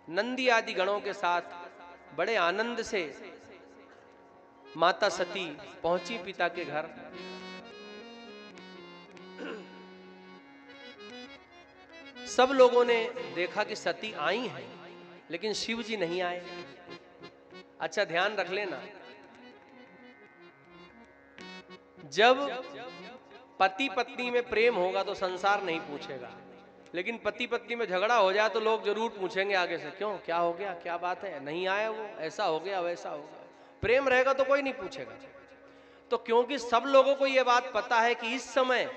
नंदी आदि गणों के साथ बड़े आनंद से माता सती पहुंची पिता के घर। सब लोगों ने देखा कि सती आई हैं, लेकिन शिव जी नहीं आए। अच्छा ध्यान रख लेना, जब पति पत्नी में प्रेम होगा तो संसार नहीं पूछेगा, लेकिन पति पत्नी में झगड़ा हो जाए तो लोग जरूर पूछेंगे आगे से, क्यों, क्या हो गया, क्या बात है, नहीं आया वो, ऐसा हो गया वैसा हो गया। प्रेम रहेगा तो कोई नहीं पूछेगा। तो क्योंकि सब लोगों को यह बात पता है कि इस समय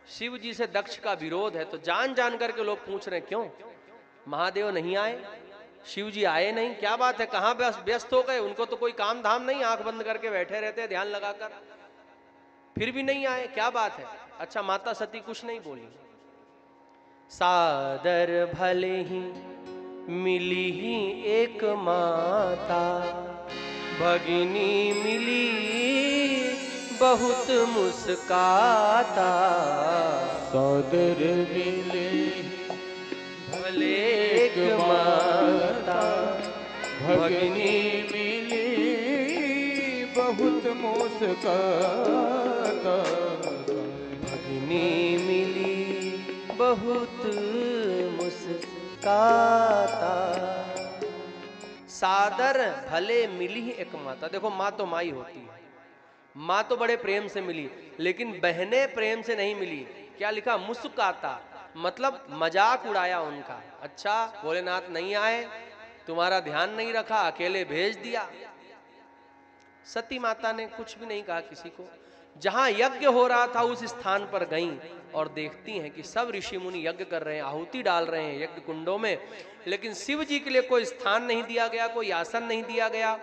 शिव जी से दक्ष का विरोध है, तो जान जान करके लोग पूछ रहे हैं, क्यों महादेव नहीं आए, शिव जी आए नहीं, क्या बात है, कहां व्यस्त हो गए, उनको तो कोई काम धाम नहीं, आंख बंद करके बैठे रहते हैं ध्यान लगाकर, फिर भी नहीं आए, क्या बात है। अच्छा माता सती कुछ नहीं बोली। सादर भले ही मिली ही एक माता, भगिनी मिली बहुत मुस्काता। सादर मिले भले एक माता, भगिनी मिली बहुत मुस्काता। भगिनी मिली बहुत मुस्काता। सादर भले मिली ही एक माता। देखो माँ तो माई होती है, माँ तो बड़े प्रेम से मिली, लेकिन बहनें प्रेम से नहीं मिली। क्या लिखा, मुस्काता, मतलब मजाक उड़ाया उनका। अच्छा भोलेनाथ नहीं आए, तुम्हारा ध्यान नहीं रखा, अकेले भेज दिया। सती माता ने कुछ भी नहीं कहा किसी को। जहां यज्ञ हो रहा था उस स्थान पर गईं और देखती हैं कि सब ऋषि मुनि यज्ञ कर रहे हैं, आहुति डाल रहे हैं यज्ञ कुंडों में, लेकिन शिव जी के लिए कोई स्थान नहीं दिया गया, कोई आसन नहीं दिया गया,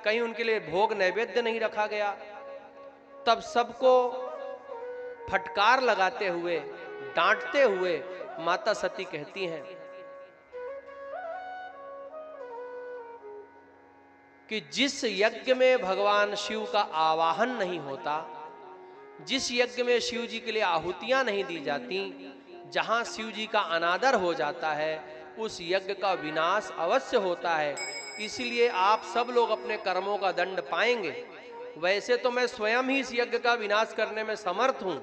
कहीं उनके लिए भोग नैवेद्य नहीं रखा गया। तब सबको फटकार लगाते हुए, डांटते हुए माता सती कहती हैं कि जिस यज्ञ में भगवान शिव का आवाहन नहीं होता, जिस यज्ञ में शिव जी के लिए आहुतियां नहीं दी जाती, जहां शिव जी का अनादर हो जाता है, उस यज्ञ का विनाश अवश्य होता है। इसलिए आप सब लोग अपने कर्मों का दंड पाएंगे। वैसे तो मैं स्वयं ही इस यज्ञ का विनाश करने में समर्थ हूं,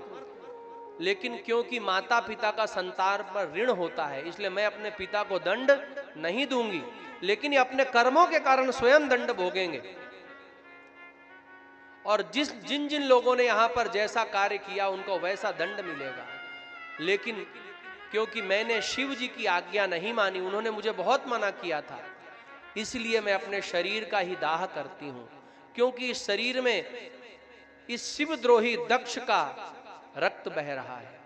लेकिन क्योंकि माता पिता का संतान पर ऋण होता है, इसलिए मैं अपने पिता को दंड नहीं दूंगी, लेकिन ये अपने कर्मों के कारण स्वयं दंड भोगेंगे। और जिन जिन लोगों ने यहां पर जैसा कार्य किया उनको वैसा दंड मिलेगा। लेकिन क्योंकि मैंने शिव जी की आज्ञा नहीं मानी, उन्होंने मुझे बहुत मना किया था, इसलिए मैं अपने शरीर का ही दाह करती हूं। क्योंकि इस शरीर में इस शिवद्रोही दक्ष का रक्त बह रहा है,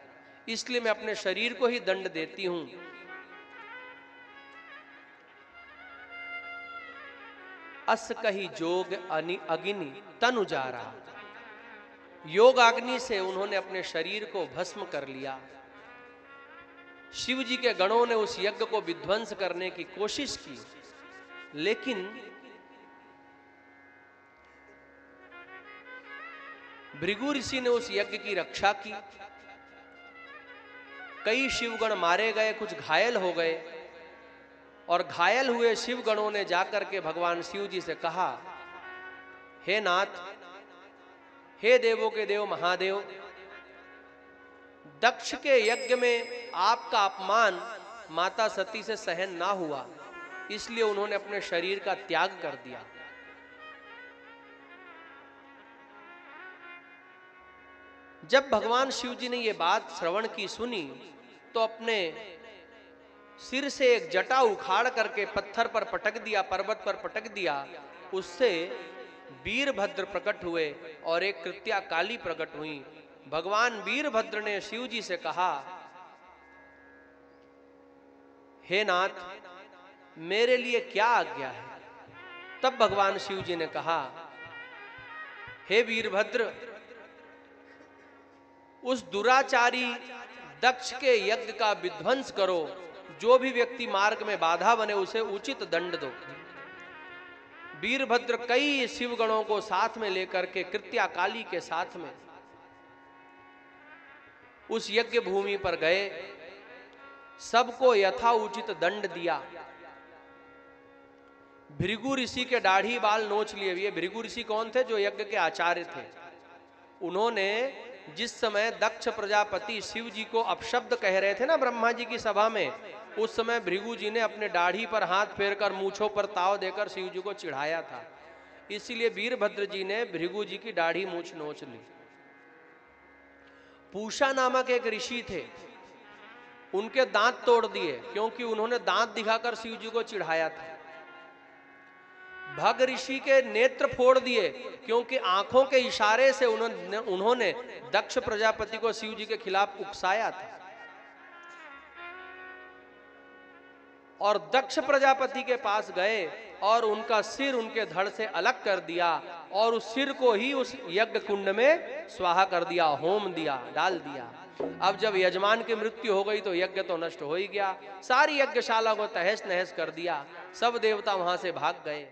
इसलिए मैं अपने शरीर को ही दंड देती हूं। अस कही जोग अग्नि तनु जा रहा। योग अग्नि से उन्होंने अपने शरीर को भस्म कर लिया। शिव जी के गणों ने उस यज्ञ को विध्वंस करने की कोशिश की, लेकिन भृगु ऋषि ने उस यज्ञ की रक्षा की। कई शिवगण मारे गए, कुछ घायल हो गए, और घायल हुए शिवगणों ने जाकर के भगवान शिव जी से कहा, हे नाथ, हे देवों के देव महादेव, दक्ष के यज्ञ में आपका अपमान माता सती से सहन ना हुआ, इसलिए उन्होंने अपने शरीर का त्याग कर दिया। जब भगवान शिव जी ने यह बात श्रवण की, सुनी, तो अपने सिर से एक जटा उखाड़ करके पत्थर पर पटक दिया, पर्वत पर पटक दिया। उससे वीरभद्र प्रकट हुए और एक कृत्या काली प्रकट हुई। भगवान वीरभद्र ने शिव जी से कहा, हे नाथ, मेरे लिए क्या आज्ञा है। तब भगवान शिव जी ने कहा, हे वीरभद्र, उस दुराचारी दक्ष के यज्ञ का विध्वंस करो, जो भी व्यक्ति मार्ग में बाधा बने उसे उचित दंड दो। वीरभद्र कई शिवगणों को साथ में लेकर के कृत्या काली के साथ में उस यज्ञ भूमि पर गए, सबको यथा उचित दंड दिया। भृगु ऋषि के दाढ़ी बाल नोच लिए। ये भृगु ऋषि कौन थे? जो यज्ञ के आचार्य थे। उन्होंने जिस समय दक्ष प्रजापति शिव जी को अपशब्द कह रहे थे ना ब्रह्मा जी की सभा में, उस समय भृगु जी ने अपने दाढ़ी पर हाथ फेरकर मूछों पर ताव देकर शिव जी को चिढ़ाया था। इसलिए वीरभद्र जी ने भृगु जी की दाढ़ी मूछ नोच ली। पूषा नामक एक ऋषि थे, उनके दांत तोड़ दिए क्योंकि उन्होंने दांत दिखाकर शिव जी को चिढ़ाया था। भग ऋषि के नेत्र फोड़ दिए क्योंकि आंखों के इशारे से उन्होंने दक्ष प्रजापति को शिव जी के खिलाफ उकसाया था। और दक्ष प्रजापति के पास गए और उनका सिर उनके धड़ से अलग कर दिया और उस सिर को ही उस यज्ञ कुंड में स्वाहा कर दिया, होम दिया, डाल दिया। अब जब यजमान की मृत्यु हो गई तो यज्ञ तो नष्ट हो ही गया। सारी यज्ञशाला को तहस नहस कर दिया, सब देवता वहां से भाग गए।